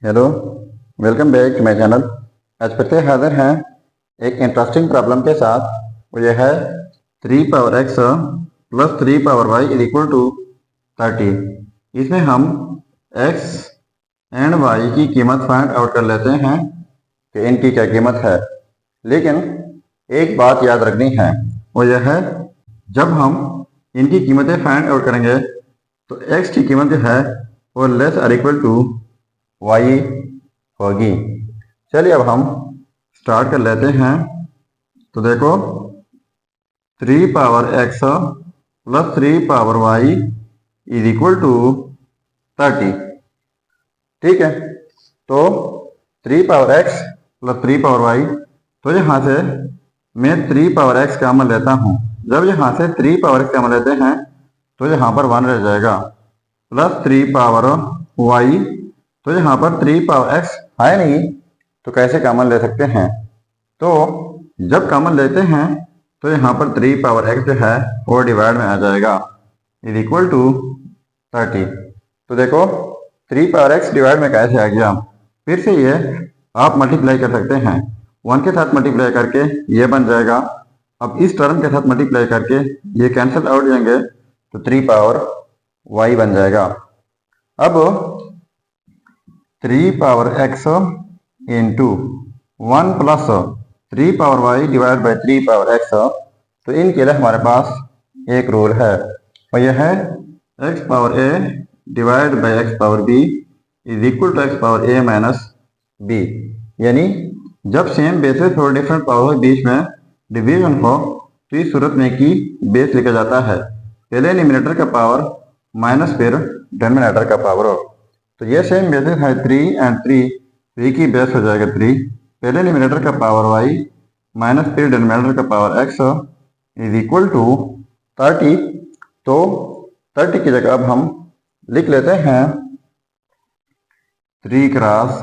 Hello, welcome back to my channel. आज फिर से हाजिर हैं एक इंटरेस्टिंग प्रॉब्लम के साथ। वो यह है 3 power x plus 3 power y is equal to 30। इसमें हम x एंड y की कीमत फाइंड आउट कर लेते हैं कि इनकी क्या कीमत है। लेकिन एक बात याद रखनी है, वो यह है जब हम इनकी कीमतें फाइंड आउट करेंगे तो x की कीमत जो है वो less or equal to y होगी। चलिए अब हम स्टार्ट कर लेते हैं। तो देखो 3 power x plus 3 power y is equal to 30। ठीक है, तो 3 power x plus 3 power y, तो यहाँ से मैं 3 पावर x कॉमन लेता हूँ। जब यहाँ से 3 पावर x कॉमन लेते हैं तो यहाँ पर 1 रह जाएगा, प्लस 3 पावर y, तो यहाँ पर 3 पावर x है नहीं तो कैसे कॉमन ले सकते हैं। तो जब कॉमन लेते हैं तो यहाँ पर 3 पावर x जो है वो डिवाइड में आ जाएगा, इज इक्वल टू 30। तो देखो 3 पावर x डिवाइड में कैसे आ गया। फिर से ये आप मल्टीप्लाई कर सकते हैं, 1 के साथ मल्टीप्लाई करके ये बन जाएगा। अब इस टर्म के साथ मल्टीप्लाई करके ये कैंसिल आउट जाएंगे तो 3 पावर y बन जाएगा। अब 3 power x into 1 plus 3 power y divide by 3 power x, तो इनके लिए हमारे पास एक रूल है और यह है x power a divide by x power b is equal to x power a minus b। यानी जब सेम बेसिस और डिफरेंट पावर के बीच में डिवीजन हो तो इस सूरत में कि बेस लिखा जाता है पहले न्यूमरेटर का पावर माइनस फिर डिनोमिनेटर का पावर हो। तो ये सेम बेसिस है 3 एंड 3, 3 की बेस हो जाएगा 3, पहले न्यूमरेटर का पावर y माइनस फिर डिनोमिनेटर का power x is equal to 30। तो 30 की जगह अब हम लिख लेते हैं 3 क्रॉस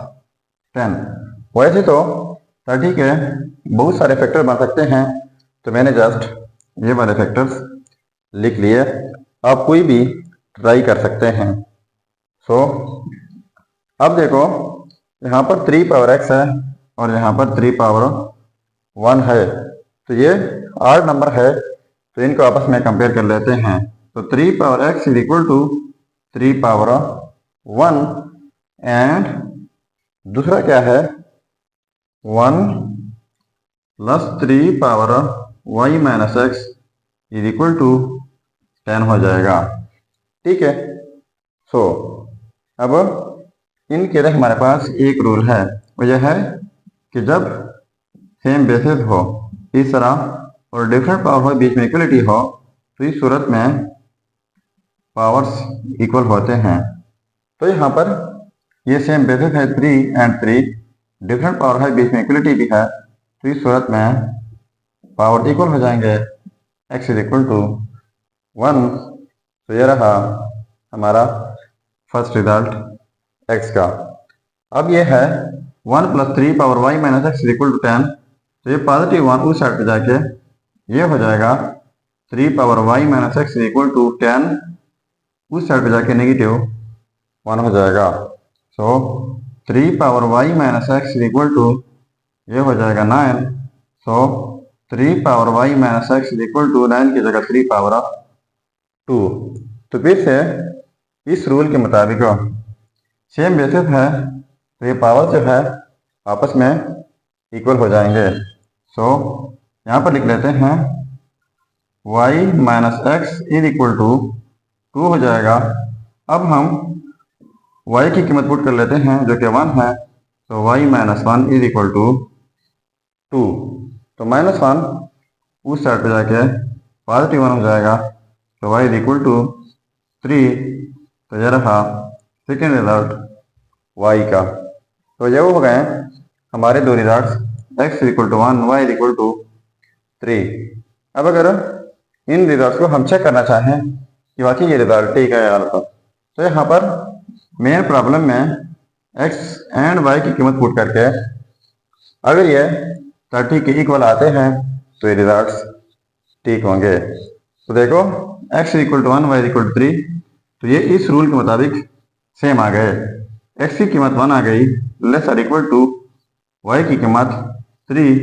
10। वैसे तो 30 के बहुत सारे फैक्टर बन सकते हैं, तो मैंने जस्ट ये वाले फैक्टर्स लिख लिए। आप कोई भी ट्राई कर सकते हैं। सो अब देखो यहाँ पर 3 पावर x है और यहाँ पर 3 पावर 1 है, तो ये आड नंबर है, तो इनको आपस में कंपेयर कर लेते हैं। तो 3 power x is equal to 3 power 1 and दूसरा क्या है 1 plus 3 power y minus x is equal to 10 हो जाएगा। ठीक है, सो अब इनके लिए हमारे पास एक रूल है, वो यह है कि जब सेम बेसिस हो इस तरह और डिफरेंट पावर हो बीच में इक्वलिटी हो तो इस सूरत में पावर्स इक्वल होते हैं। तो यहाँ पर ये सेम बेसिस है 3 एंड 3, डिफरेंट पावर है बीच में इक्वलिटी भी है, तो इस सूरत में पावर इक्वल हो जाएंगे, x इज इक्वल टू 1। तो ये रहा हमारा फर्स्ट रिजल्ट x का। अब ये है 1 plus 3 power y minus x is equal to 10, तो ये पॉजिटिव 1 उस साइड पे जाके ये हो जाएगा 3 power y minus x is equal to 10, उस साइड पे जाके नेगेटिव 1 हो जाएगा। So 3 power y minus x is equal to ये हो जाएगा 9। So 3 power y minus x is equal to 9 की जगह 3 पावर 2। तो फिर से इस रूल के मुताबिक सेम बेसिस है तो ये पावर जो है आपस में इक्वल हो जाएंगे। सो यहाँ पर लिख लेते हैं y minus x is equal to 2 हो जाएगा। अब हम y की कीमत पुट कर लेते हैं जो कि 1 है, तो y minus 1 is equal to 2। तो माइनस 1 उस साइड पे जाके पॉजिटिव 1 हो जाएगा, तो y इज इक्वल टू 3। तो यह रहा सेकेंड रिजल्ट y का। तो ये हो गए हमारे दो results, x is equal to 1, y is equal to 3। अब अगर इन रिजल्ट्स को हम चेक करना चाहें कि वाकई ये रिजल्ट ठीक है या गलत, तो यहाँ पर मेन प्रॉब्लम में x एंड y की कीमत पुट करके अगर ये 30 के इक्वल आते हैं तो ये रिजल्ट्स ठीक होंगे। तो देखो x is equal to 1, y is equal to 3, तो ये इस रूल के मुताबिक सेम आ गए। x की कीमत 1 आ गई, लेस और इक्वल टू y की कीमत 3।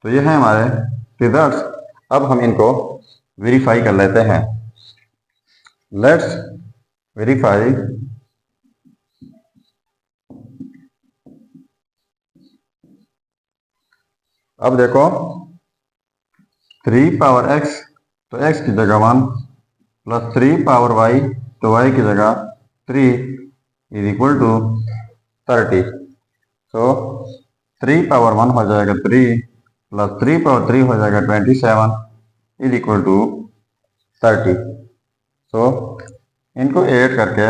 तो ये है हमारे रिजल्ट्स। अब हम इनको वेरीफाई कर लेते हैं। Let's verify. अब देखो 3 पावर x, तो x की जगह 1 प्लस 3 पावर y, तो y की जगह 3 इज इक्वल टू 30। तो 3 पावर 1 हो जाएगा 3 प्लस 3 पावर 3 हो जाएगा 27 इज इक्वल टू 30। तो इनको ऐड करके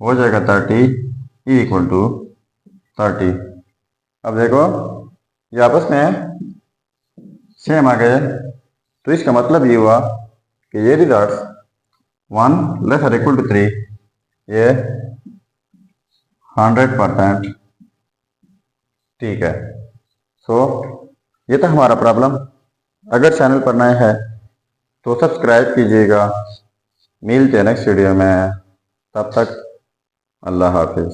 हो जाएगा 30 इज इक्वल टू 30। अब देखो ये आपस में सेम आ गए, तो इसका मतलब ये हुआ कि ये रिजल्ट्स 1 लेस और इक्वल टू 3 ये 100% ठीक है। सो ये था हमारा प्रॉब्लम। अगर चैनल पर नए हैं तो सब्सक्राइब कीजिएगा। मिलते हैं नेक्स्ट वीडियो में, तब तक अल्लाह हाफिज़।